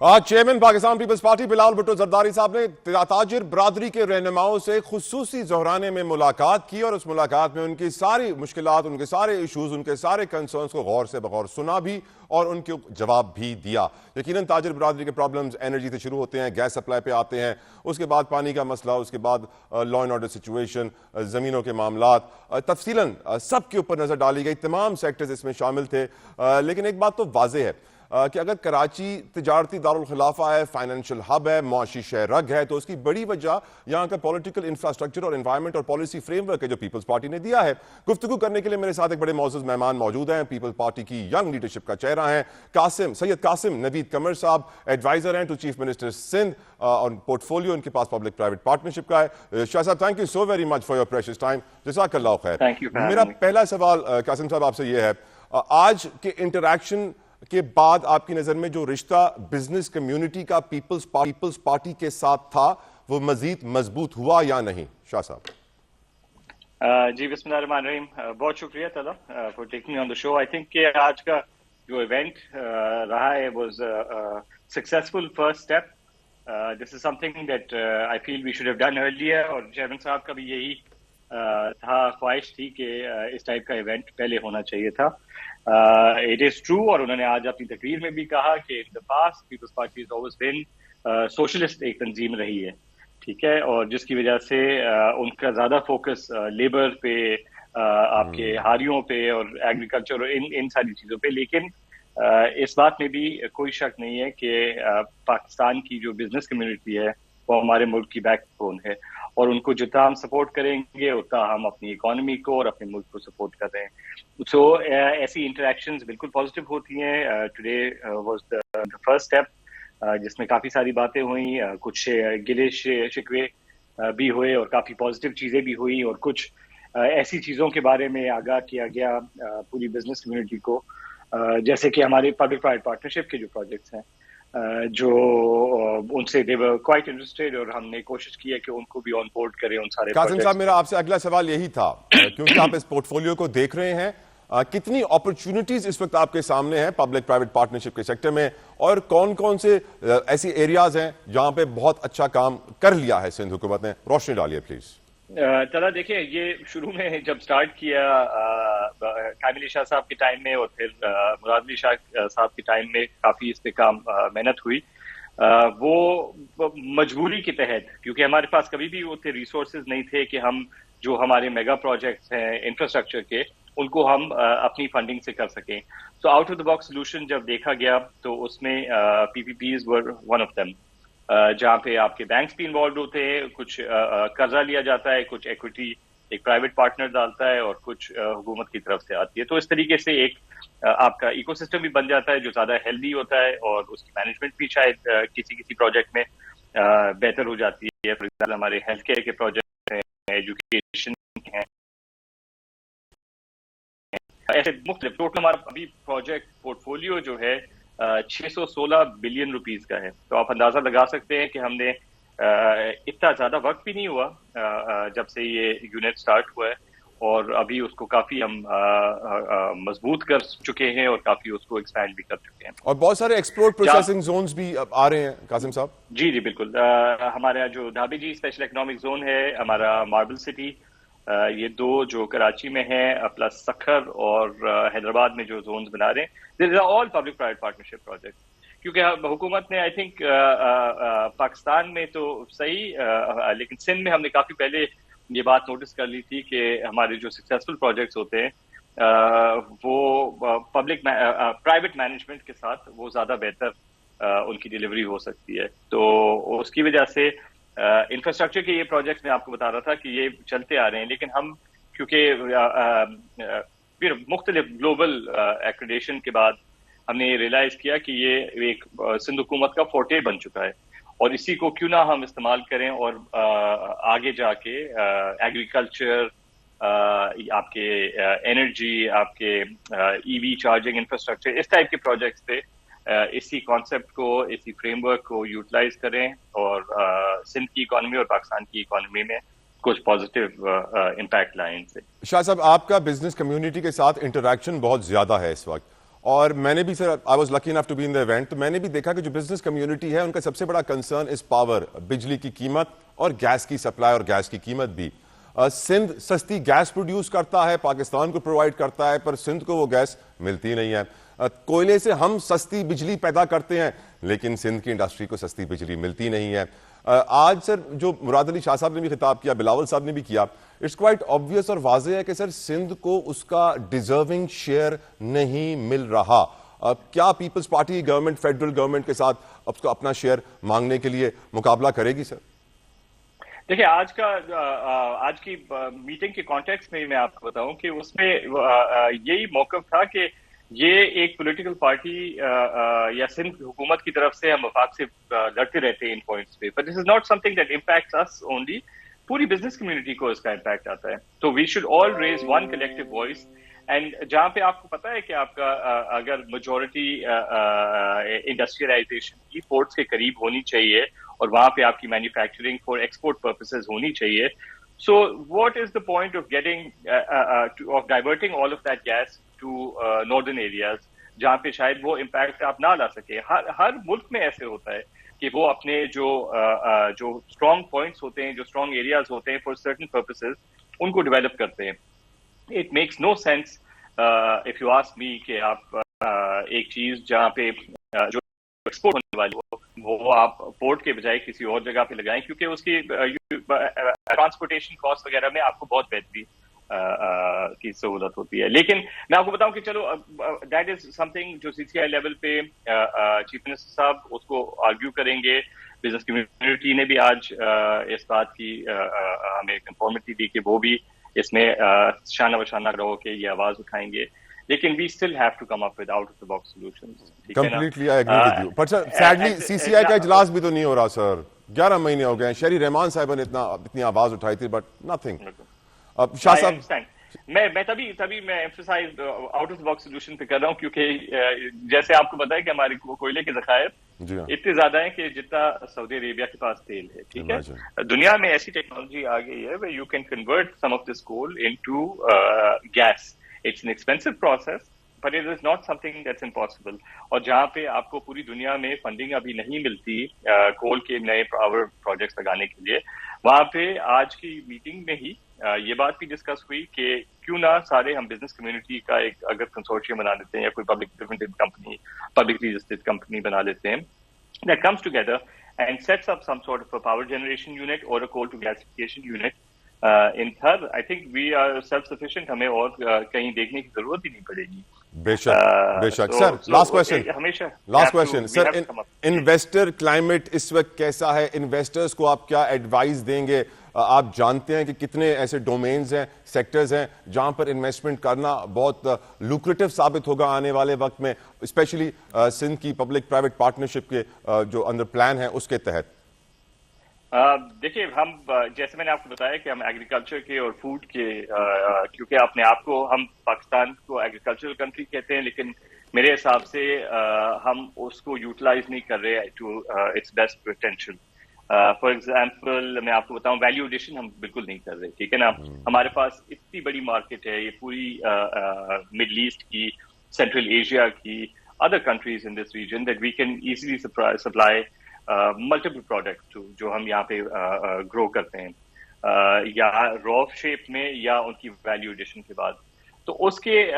آج چیئرمین پاکستان پیپلز پارٹی بلاول بھٹو زرداری صاحب نے تاجر برادری کے رہنماؤں سے خصوصی ظہرانے میں ملاقات کی اور اس ملاقات میں ان کی ساری مشکلات، ان کے سارے ایشوز، ان کے سارے کنسرنز کو غور سے بغور سنا بھی اور ان کے جواب بھی دیا۔ یقیناً تاجر برادری کے پرابلمز انرجی سے شروع ہوتے ہیں، گیس سپلائی پہ آتے ہیں، اس کے بعد پانی کا مسئلہ، اس کے بعد لا اینڈ آرڈر سچویشن، زمینوں کے معاملات، تفصیلاً سب کے اوپر نظر ڈالی گئی، تمام سیکٹرز اس میں شامل تھے۔ لیکن ایک بات تو واضح ہے کہ اگر کراچی تجارتی دارالخلافہ ہے، فائنینشل ہب ہے، معاشی شہر رگ ہے، تو اس کی بڑی وجہ یہاں کا پولیٹیکل انفراسٹرکچر اور انوائرمنٹ اور پالیسی فریم ورک ہے جو پیپلز پارٹی نے دیا ہے۔ گفتگو کرنے کے لیے میرے ساتھ ایک بڑے معزز مہمان موجود ہیں، پیپلز پارٹی کی ینگ لیڈرشپ کا چہرہ ہیں سید قاسم نوید قمر صاحب، ایڈوائزر ہیں ٹو چیف منسٹر سندھ اور پورٹ فولیو ان کے پاس پبلک پرائیویٹ پارٹنرشپ کا ہے۔ شاہ صاحب thank you so very much for your precious time, جزاک اللہ خیر۔ میرا پہلا سوال قاسم صاحب آپ سے یہ ہے، آج کے انٹریکشن کے بعد آپ کی نظر میں جو رشتہ بزنس کمیونٹی کا پیپلز پارٹی کے ساتھ تھا وہ مزید مضبوط ہوا یا نہیں؟ شاہ صاحب جی بسم اللہ الرحمن الرحیم، بہت شکریہ تعالیٰ for taking me on the show. I think کہ آج کا جو ایونٹ رہا ہے was successful first step. This is something that I feel we should have done earlier, اور چیئرمین صاحب کا بھی یہی تھا، خواہش تھی کہ اس ٹائپ کا ایونٹ پہلے ہونا چاہیے تھا۔ اٹ از ٹرو، اور انہوں نے آج اپنی تقریر میں بھی کہا کہ in the past Peoples Party is always been socialist ایک تنظیم رہی ہے، ٹھیک ہے، اور جس کی وجہ سے ان کا زیادہ فوکس لیبر پہ، آپ کے ہاریوں پہ اور ایگریکلچر اور ان ساری چیزوں پہ۔ لیکن اس بات میں بھی کوئی شک نہیں ہے کہ پاکستان کی جو بزنس کمیونٹی ہے وہ ہمارے ملک کی بیک بون ہے، اور ان کو جتنا ہم سپورٹ کریں گے اتنا ہم اپنی اکانومی کو اور اپنے ملک کو سپورٹ کر رہے ہیں۔ سو ایسی انٹریکشنز بالکل پازیٹیو ہوتی ہیں۔ Today was the first step جس میں کافی ساری باتیں ہوئیں، کچھ گلے شکوے بھی ہوئے اور کافی پازیٹیو چیزیں بھی ہوئی، اور کچھ ایسی چیزوں کے بارے میں آگاہ کیا گیا پوری بزنس کمیونٹی کو، جیسے کہ ہمارے پبلک پرائیویٹ پارٹنرشپ کے جو پروجیکٹس ہیں جو ان سے they were quite interested، اور ہم نے کوشش کی ہے کہ ان کو بھی آن بورڈ کریں ان سارے پروجیکٹس۔ قاسم صاحب میرا آپ سے اگلا سوال یہی تھا، کیونکہ آپ اس پورٹ فولیو کو دیکھ رہے ہیں، کتنی اپرچونٹیز اس وقت آپ کے سامنے ہیں پبلک پرائیویٹ پارٹنرشپ کے سیکٹر میں، اور کون کون سے ایسی ایریاز ہیں جہاں پہ بہت اچھا کام کر لیا ہے سندھ حکومت نے؟ روشنی ڈالیے پلیز۔ چلا دیکھیں، یہ شروع میں جب سٹارٹ کیا کامل علی شاہ صاحب کے ٹائم میں، اور پھر مراد علی شاہ صاحب کے ٹائم میں کافی اس پہ کام محنت ہوئی، وہ مجبوری کے تحت، کیونکہ ہمارے پاس کبھی بھی اتنے ریسورسز نہیں تھے کہ ہم جو ہمارے میگا پروجیکٹس ہیں انفراسٹرکچر کے ان کو ہم اپنی فنڈنگ سے کر سکیں۔ So out of the box solution جب دیکھا گیا تو اس میں P P Ps were one of them, جہاں پہ آپ کے بینکس بھی انوالوڈ ہوتے ہیں، کچھ قرضہ لیا جاتا ہے، کچھ ایکویٹی ایک پرائیویٹ پارٹنر ڈالتا ہے، اور کچھ حکومت کی طرف سے آتی ہے۔ تو اس طریقے سے ایک آپ کا ایکو سسٹم بھی بن جاتا ہے جو زیادہ ہیلدی ہوتا ہے، اور اس کی مینجمنٹ بھی شاید کسی پروجیکٹ میں بہتر ہو جاتی ہے۔ فار ایگزامپل ہمارے ہیلتھ کیئر کے پروجیکٹ ہیں، ایجوکیشن ہیں، ایسے مختلف۔ ٹوٹل ہمارا ابھی پروجیکٹ پورٹ فولیو جو ہے 616 بلین روپیز کا ہے۔ تو آپ اندازہ لگا سکتے ہیں کہ ہم نے اتنا زیادہ وقت بھی نہیں ہوا جب سے یہ یونٹ سٹارٹ ہوا ہے، اور ابھی اس کو کافی ہم مضبوط کر چکے ہیں اور کافی اس کو ایکسپینڈ بھی کر چکے ہیں، اور بہت سارے ایکسپورٹ پروسیسنگ زونز بھی آ رہے ہیں قاسم صاحب۔ جی جی بالکل، ہمارا جو دھابی جی اسپیشل اکنامک زون ہے، ہمارا ماربل سٹی، یہ دو جو کراچی میں ہیں، پلس سکھر اور حیدرآباد میں جو زونز بنا رہے ہیں، these are all public private partnership project. کیونکہ حکومت نے آئی تھنک پاکستان میں تو صحیح، لیکن سندھ میں ہم نے کافی پہلے یہ بات نوٹس کر لی تھی کہ ہمارے جو سکسیسفل پروجیکٹس ہوتے ہیں وہ پبلک پرائیویٹ مینجمنٹ کے ساتھ وہ زیادہ بہتر ان کی ڈیلیوری ہو سکتی ہے۔ تو اس کی وجہ سے انفراسٹرکچر کے یہ پروجیکٹس میں آپ کو بتا رہا تھا کہ یہ چلتے آ رہے ہیں، لیکن ہم کیونکہ مختلف گلوبل ایکریڈیشن کے بعد ہم نے یہ ریئلائز کیا کہ یہ ایک سندھ حکومت کا فورٹے بن چکا ہے، اور اسی کو کیوں نہ ہم استعمال کریں، اور آگے جا کے ایگریکلچر، آپ کے انرجی، آپ کے ای وی چارجنگ انفراسٹرکچر، اس ٹائپ کے پروجیکٹس پہ اسی کانسیپٹ کو، اسی فریم ورک کو یوٹیلائز کریں، اور سندھ کی اکانومی اور پاکستان کی اکانومی میں کچھ پازیٹیو امپیکٹ لائیں ان سے۔ شاہ صاحب، آپ کا بزنس کمیونٹی کے ساتھ انٹریکشن بہت زیادہ ہے اس وقت، اور میں نے بھی sir I was lucky enough to be in the event, تو میں نے بھی دیکھا کہ جو بزنس کمیونٹی ہے ان کا سب سے بڑا کنسرن از پاور, بجلی کی قیمت اور گیس کی سپلائی اور گیس کی قیمت بھی. سندھ سستی گیس پروڈیوس کرتا ہے, پاکستان کو پرووائڈ کرتا ہے, پر سندھ کو وہ گیس ملتی نہیں ہے. کوئلے سے ہم سستی بجلی پیدا کرتے ہیں لیکن سندھ کی انڈسٹری کو سستی بجلی ملتی نہیں ہے. آج سر جو مراد علی شاہ صاحب نے بھی خطاب کیا, بلاول صاحب نے بھی کیا, اٹس کوائٹ آبویس اور واضح ہے کہ سر سندھ کو اس کا ڈیزرونگ شیئر نہیں مل رہا. کیا Peoples Party government federal government کے ساتھ اب کو اپنا شیئر مانگنے کے لیے مقابلہ کرے گی سر؟ دیکھیں آج کی میٹنگ کے کانٹیکسٹ میں آپ کو بتاؤں کہ اس میں یہی موقف تھا کہ یہ ایک پولیٹیکل پارٹی یا سندھ حکومت کی طرف سے ہم وفاق سے لڑتے رہتے ہیں ان پوائنٹس پہ, but this is not something that impacts us only, پوری بزنس کمیونٹی کو اس کا امپیکٹ آتا ہے. تو we should all raise one collective voice, and جہاں پہ آپ کو پتا ہے کہ آپ کا اگر میجورٹی انڈسٹریلائزیشن کی پورٹس کے قریب ہونی چاہیے اور وہاں پہ آپ کی مینوفیکچرنگ فار ایکسپورٹ پرپسز ہونی چاہیے, so what is the point of getting of diverting all of that gas to northern areas جہاں پہ شاید وہ امپیکٹ آپ نہ لا سکے. ہر ملک میں ایسے ہوتا ہے کہ وہ اپنے جو اسٹرانگ پوائنٹس ہوتے ہیں, جو اسٹرانگ ایریاز ہوتے ہیں فار سرٹن پرپسز, ان کو ڈیولپ کرتے ہیں. It makes no sense if you ask me کہ آپ ایک چیز جہاں پہ جو ایکسپورٹ ہونے والی ہو وہ آپ پورٹ کے بجائے کسی اور جگہ پہ لگائیں, کیونکہ اس کی ٹرانسپورٹیشن کاسٹ وغیرہ میں آپ کو بہت بہتری کی سہولت ہوتی ہے. لیکن میں آپ کو بتاؤں کہ چلو دیٹ از سم تھنگ جو سی سی آئی لیول پہ چیف منسٹر صاحب اس کو آرگیو کریں گے. بزنس کمیونٹی نے بھی آج اس بات کی ہمیں کنفرمیٹی دی کہ وہ بھی اس میں شانہ بشانہ رہو کہ یہ آواز اٹھائیں گے, لیکن we still have to come up with out of the box solutions. Completely, I agree with you. But sir, sadly, CCI کا اجلاس بھی تو نہیں ہو رہا سر. 11 مہینے ہو گئے ہیں. شہری رحمان صاحب نے اتنی آواز اٹھائی تھی, بٹ nothing. شاہ صاحب میں تبھی میں emphasize out of the box solution پہ کر رہا ہوں, کیونکہ جیسے آپ کو پتا ہے کہ ہمارے کوئلے کے ذخائر اتنے زیادہ ہیں کہ جتنا سعودی عربیہ کے پاس تیل ہے. ٹھیک ہے, دنیا میں ایسی ٹیکنالوجی آ گئی ہے where you can convert some of this coal into gas. It's an expensive process, but it is not something that's impossible. اور جہاں پہ آپ کو پوری دنیا میں فنڈنگ ابھی نہیں ملتی کول کے نئے پاور پروجیکٹس لگانے کے لیے, وہاں پہ آج کی میٹنگ میں ہی یہ بات بھی ڈسکس ہوئی کہ کیوں نہ سارے ہم بزنس کمیونٹی کا ایک اگر کنسورشیم بنا لیتے ہیں یا کوئی public limited company, publicly listed company بنا لیتے ہیں that comes together and sets up some sort of a power generation unit or a coal to gasification unit. In Thar, I think we are self-sufficient. ہمیں اور کہیں دیکھنے کی ضرورت ہی نہیں پڑے گی. بے شک. Sir last question sir, investor climate اس وقت کیسا ہے؟ انویسٹرز کو آپ کیا ایڈوائز دیں گے؟ آپ جانتے ہیں کہ کتنے ایسے ڈومینز ہیں, سیکٹرز ہیں جہاں پر انویسٹمنٹ کرنا بہت لوکریٹو ثابت ہوگا آنے والے وقت میں, اسپیشلی سندھ کی پبلک پرائیویٹ پارٹنرشپ کے جو اندر پلان ہے اس کے تحت. دیکھیے, ہم جیسے میں نے آپ کو بتایا کہ ہم ایگریکلچر کے اور فوڈ کے, کیونکہ اپنے آپ کو ہم پاکستان کو ایگریکلچرل کنٹری کہتے ہیں, لیکن میرے حساب سے ہم اس کو یوٹیلائز نہیں کر رہے to its best potential. For example میں آپ کو بتاؤں, ویلیو ایڈیشن ہم بالکل نہیں کر رہے. ٹھیک ہے نا, ہمارے پاس اتنی بڑی مارکیٹ ہے, یہ پوری مڈل ایسٹ کی, سینٹرل ایشیا کی, other countries in this region, that we can easily supply multiple product جو ہم یہاں پہ گرو کرتے ہیں, یا رو شیپ میں یا ان کی ویلیو ایڈیشن کے بعد. تو اس کے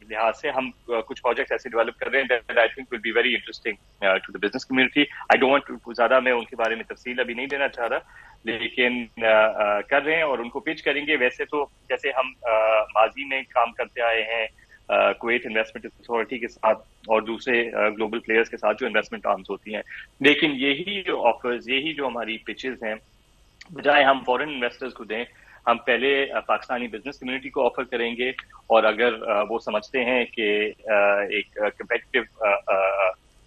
لحاظ سے ہم کچھ پروجیکٹ ایسے ڈیولپ کر رہے ہیں that I think will be very interesting to the business community. I don't want to زیادہ میں ان کے بارے میں تفصیل ابھی نہیں دینا چاہ رہا, لیکن کر رہے ہیں اور ان کو پچ کریں گے. ویسے تو جیسے ہم ماضی میں کام کرتے آئے ہیں کویت انویسٹمنٹ اتھارٹی کے ساتھ اور دوسرے گلوبل پلیئرز کے ساتھ جو انویسٹمنٹ آرمز ہوتی ہیں, لیکن یہی جو آفرز, یہی جو ہماری پچز ہیں, بجائے ہم فورن انویسٹرز کو دیں, ہم پہلے پاکستانی بزنس کمیونٹی کو آفر کریں گے. اور اگر وہ سمجھتے ہیں کہ ایک کمپیٹیٹو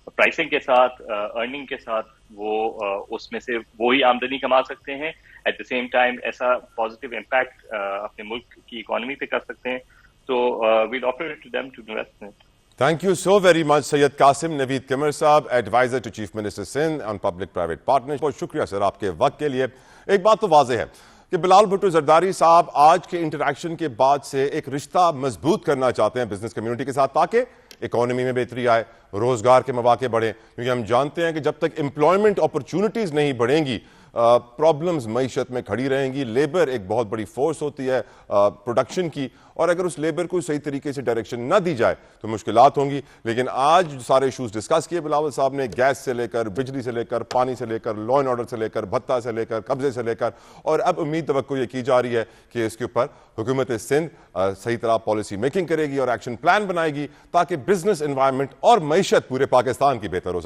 پرائسنگ کے ساتھ, ارننگ کے ساتھ وہ اس میں سے وہی آمدنی کما سکتے ہیں, ایٹ دا سیم ٹائم ایسا پازیٹیو امپیکٹ اپنے ملک کی اکانومی پہ کر سکتے ہیں, تو we'll offer it to them to invest in it. Thank you so very much Syed Qasim Naveed Qamar sahab, adviser to chief minister Sindh on public private partnership. بہت شکریہ سر آپ کے وقت کے لیے. ایک بات تو واضح ہے کہ بلال بھٹو زرداری صاحب آج کے انٹریکشن کے بعد سے ایک رشتہ مضبوط کرنا چاہتے ہیں بزنس کمیونٹی کے ساتھ تاکہ اکانومی میں بہتری آئے, روزگار کے مواقع بڑھیں, کیونکہ ہم جانتے ہیں کہ جب تک امپلائمنٹ اپرچونٹیز نہیں بڑھیں گی پرابلمز معیشت میں کھڑی رہیں گی. لیبر ایک بہت بڑی فورس ہوتی ہے پروڈکشن کی, اور اگر اس لیبر کو صحیح طریقے سے ڈائریکشن نہ دی جائے تو مشکلات ہوں گی. لیکن آج جو سارے ایشوز ڈسکس کیے بلاول صاحب نے, گیس سے لے کر, بجلی سے لے کر, پانی سے لے کر, لا اینڈ آرڈر سے لے کر, بھتہ سے لے کر, قبضے سے لے کر, اور اب امید توقع یہ کی جا رہی ہے کہ اس کے اوپر حکومت سندھ صحیح طرح پالیسی میکنگ کرے گی اور ایکشن پلان بنائے گی تاکہ بزنس انوائرمنٹ اور معیشت پورے پاکستان کی بہتر ہو سکے.